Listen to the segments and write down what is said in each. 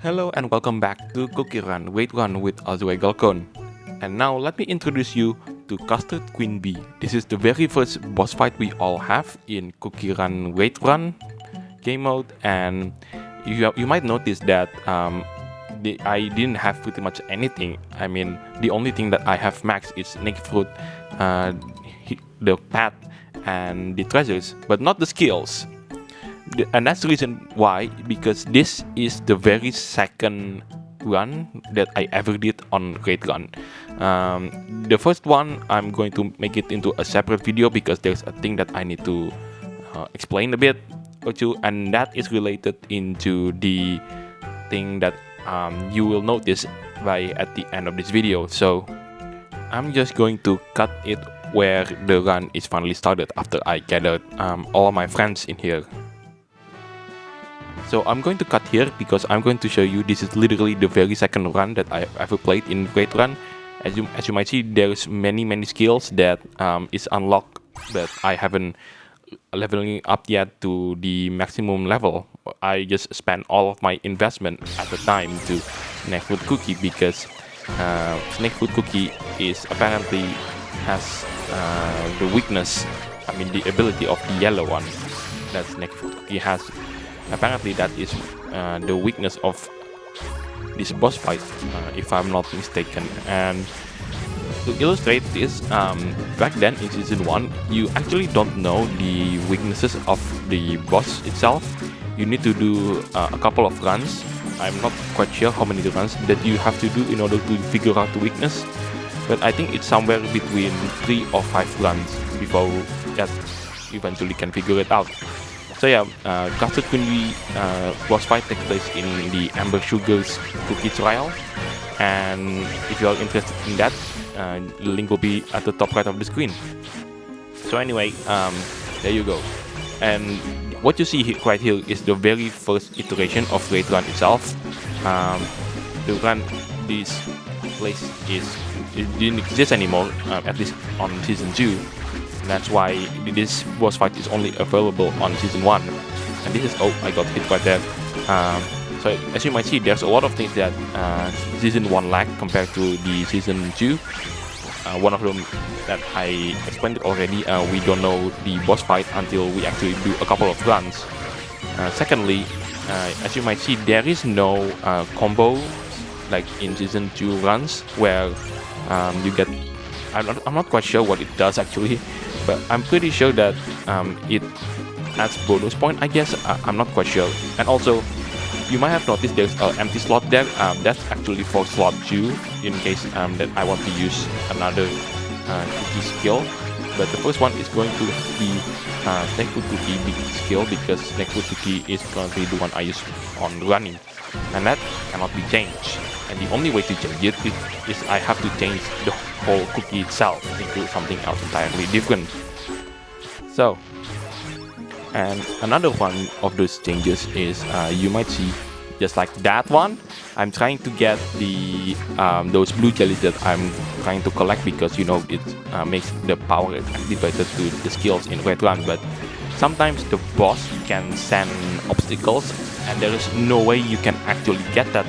Hello and welcome back to CookieRunRaidRun with Galcon. And now let me introduce you to Custard Queen Bee. This is the very first boss fight we all have in CookieRunRaidRun game mode, and you might notice that I didn't have pretty much anything. I mean, the only thing that I have max is snake fruit, the pet, and the treasures, but not the skills. And that's the reason why, because this is the very second run that I ever did on RaidRun. The first one, I'm going to make it into a separate video because there's a thing that I need to explain a bit or two, and that is related into the thing that you will notice at the end of this video. So I'm just going to cut it where the run is finally started after I gathered all my friends in here. So I'm going to cut here because I'm going to show you this is literally the very second run that I ever played in RaidRun. As you might see, there's many skills that is unlocked, but I haven't leveling up yet to the maximum level. I just spent all of my investment at the time to Snake Fruit Cookie because Snake Fruit Cookie is apparently has the weakness, I mean the ability of the yellow one that Snake Fruit Cookie has. Apparently that is the weakness of this boss fight, if I'm not mistaken. And to illustrate this, back then in season 1, you actually don't know the weaknesses of the boss itself. You need to do a couple of runs. I'm not quite sure how many runs that you have to do in order to figure out the weakness, but I think it's somewhere between 3 or 5 runs before that eventually can figure it out. So yeah, Custard Queen Bee boss fight takes place in the Amber Sugar's cookie trial, and if you are interested in that, the link will be at the top right of the screen. So anyway, there you go. And what you see right here is the very first iteration of RaidRun itself. The run, this place it didn't exist anymore, at least on season 2. That's why this boss fight is only available on season 1. And this is, oh, I got hit right there. So as you might see, there's a lot of things that season 1 lacked compared to the season 2. One of them that I explained already, we don't know the boss fight until we actually do a couple of runs. Secondly, as you might see, there is no combo like in season 2 runs where you get, I'm not quite sure what it does actually, but I'm pretty sure that it adds bonus point, I guess. I'm not quite sure. And also, you might have noticed there's an empty slot there. That's actually for slot 2 in case that I want to use another cookie skill. But the first one is going to be Snake Fruit Cookie skill, because Snake Fruit Cookie is currently the one I use on running, and that cannot be changed. And the only way to change it is I have to change the whole cookie itself into something else entirely different. So, and another one of those changes is you might see, just like that one, I'm trying to get the those blue jellies that I'm trying to collect, because you know it makes the power activated to the skills in RaidRun. But sometimes the boss can send obstacles, and there is no way you can actually get that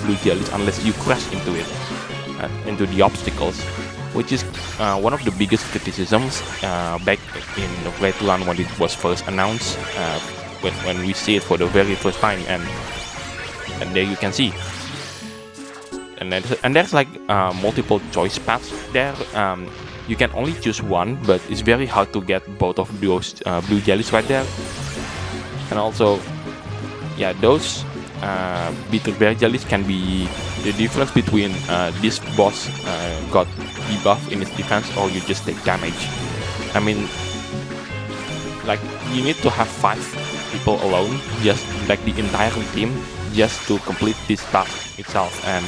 blue jellies unless you crash into it, into the obstacles, which is one of the biggest criticisms back in RaidRun when it was first announced, when we see it for the very first time. And there you can see, and there's like multiple choice paths there. You can only choose one, but it's very hard to get both of those blue jellies right there. And also, yeah, those bitter berry jellies can be the difference between this boss got debuff in its defense, or you just take damage. I mean, like, you need to have 5 people alone, just like the entire team, just to complete this task itself. And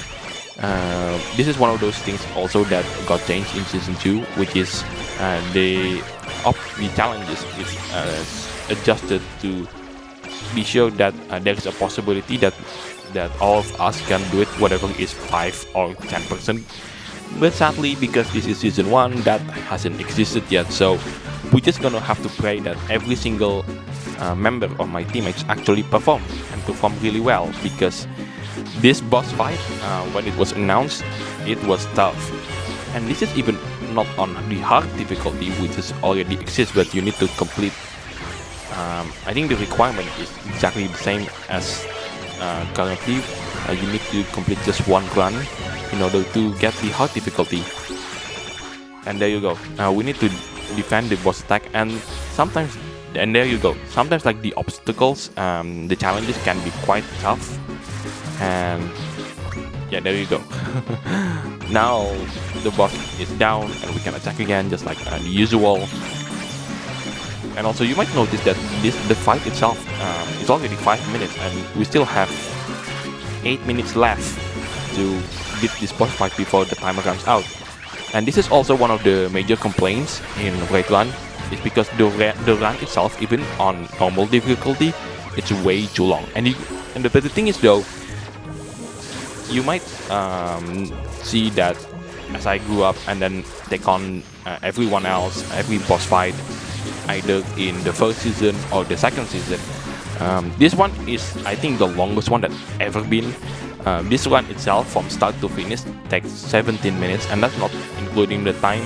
this is one of those things also that got changed in season 2, which is the challenges is adjusted to be sure that there is a possibility that all of us can do it, whatever is 5 or 10%. But sadly, because this is season 1, that hasn't existed yet. So we're just gonna have to pray that every single member of my teammates actually perform, and perform really well, because this boss fight, when it was announced, it was tough. And this is even not on the hard difficulty, which is already exists, but you need to complete. I think the requirement is exactly the same as currently. You need to complete just one run in order to get the hard difficulty. And there you go. We need to defend the boss attack, and sometimes, and there you go. Sometimes like the obstacles, the challenges can be quite tough. And yeah, there you go. Now the boss is down and we can attack again just like the usual. And also you might notice that the fight itself is already 5 minutes and we still have 8 minutes left to beat this boss fight before the timer runs out. And this is also one of the major complaints in RaidRun, is because the run itself, even on normal difficulty, it's way too long. And the thing is though, you might see that as I grew up and then take on everyone else, every boss fight, either in the first season or the second season. This one is, I think, the longest one that ever been. This run itself, from start to finish, takes 17 minutes, and that's not including the time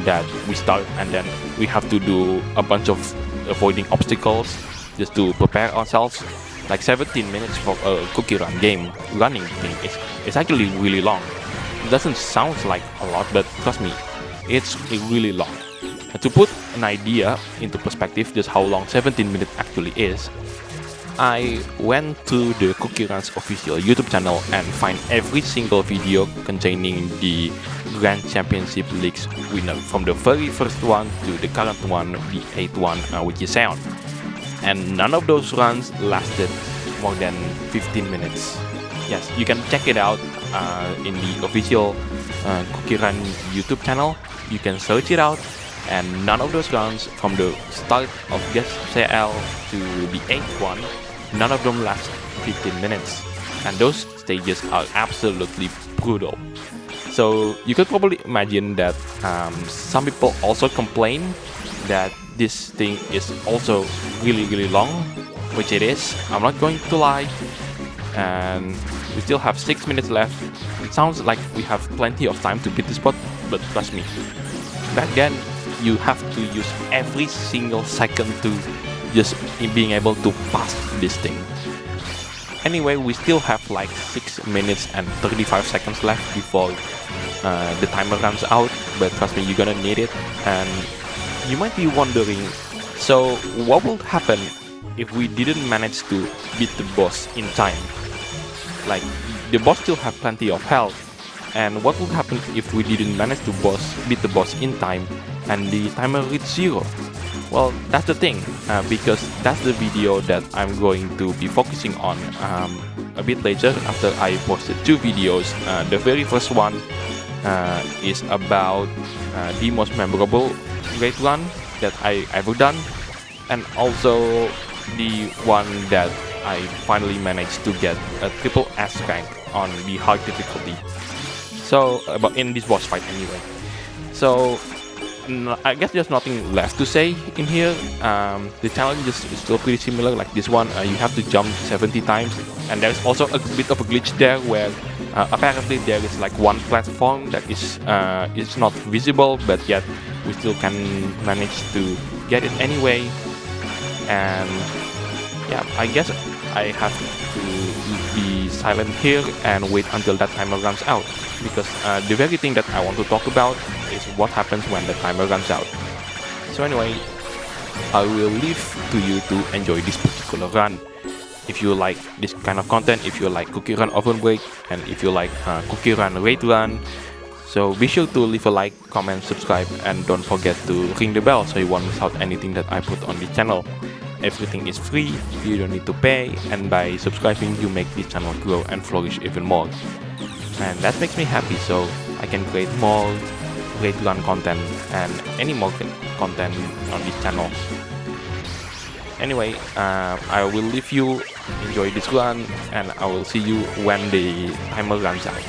that we start and then we have to do a bunch of avoiding obstacles just to prepare ourselves. Like 17 minutes for a CookieRun game running thing is actually really long. It doesn't sound like a lot, but trust me, it's really long. And to put an idea into perspective just how long 17 minutes actually is, I went to the CookieRun's official YouTube channel and find every single video containing the Grand Championship League's winner, from the very first one to the current one, the 8th one, which is Seon. And none of those runs lasted more than 15 minutes. Yes, you can check it out in the official CookieRun YouTube channel. You can search it out, and none of those runs, from the start of Guest CL to the 8th one, none of them last 15 minutes. And those stages are absolutely brutal. So you could probably imagine that some people also complain that this thing is also really long, which it is. I'm not going to lie. And we still have 6 minutes left. It sounds like we have plenty of time to beat this spot, but trust me, back then you have to use every single second to just being able to pass this thing. Anyway, we still have like 6 minutes and 35 seconds left before the timer runs out, but trust me, you're gonna need it. And you might be wondering, so what will happen if we didn't manage to beat the boss in time? Like, the boss still have plenty of health, and what would happen if we didn't manage to beat the boss in time and the timer reached 0? Well, that's the thing, because that's the video that I'm going to be focusing on a bit later after I posted 2 videos. The very first one is about the most memorable RaidRun that I ever done, and also the one that I finally managed to get a triple S rank on the hard difficulty. So, about in this boss fight anyway. So, I guess there's nothing left to say in here. The challenge is still pretty similar like this one. You have to jump 70 times, and there's also a bit of a glitch there where apparently there is like one platform that is not visible, but yet we still can manage to get it anyway. And yeah, I guess I have to be silent here and wait until that timer runs out, because the very thing that I want to talk about is what happens when the timer runs out. So anyway, I will leave to you to enjoy this particular run. If you like this kind of content, if you like CookieRunOvenBreak, and if you like CookieRunRaidRun, so be sure to leave a like, comment, subscribe, and don't forget to ring the bell so you won't miss out anything that I put on this channel. Everything is free, you don't need to pay, and by subscribing you make this channel grow and flourish even more. And that makes me happy, so I can create more RaidRun content and any more content on this channel. Anyway, I will leave you, enjoy this run, and I will see you when the timer runs out.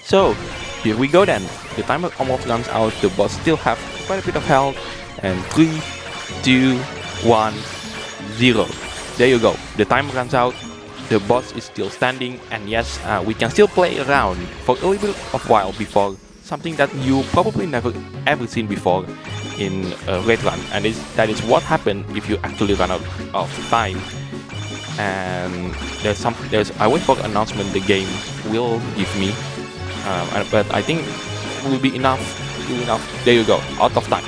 So here we go then. The timer almost runs out. The boss still have quite a bit of health. And 3, 2, 1, 0. There you go. The timer runs out. The boss is still standing. And yes, we can still play around for a little bit of while before something that you probably never ever seen before in RaidRun. And that is what happened if you actually run out of time. And I wait for an announcement the game will give me, but I think it will be enough. There you go, out of time.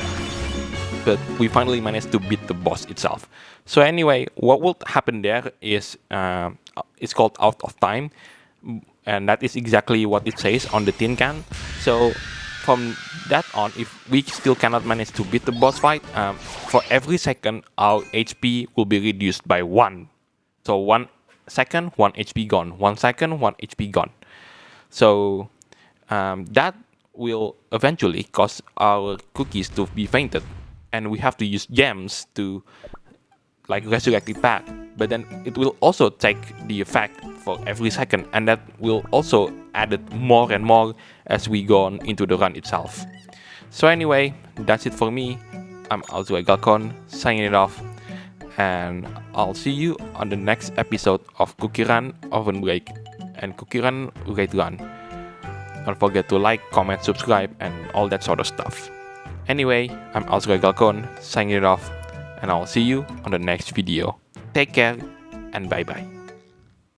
But we finally managed to beat the boss itself. So anyway, what will happen there is it's called out of time, and that is exactly what it says on the tin can. So from that on, if we still cannot manage to beat the boss fight, for every second our HP will be reduced by 1. So 1 second, 1 HP gone. 1 second, 1 HP gone. So that will eventually cause our cookies to be fainted, and we have to use gems to like resurrect it back. But then it will also take the effect for every second, and that will also add it more and more as we go on into the run itself. So anyway, that's it for me. I'm also Galcon, signing it off. And I'll see you on the next episode of CookieRunOvenBreak and CookieRunRaidRun. Don't forget to like, comment, subscribe, and all that sort of stuff. Anyway, I'm also Galcon, signing it off, and I'll see you on the next video. Take care, and bye bye.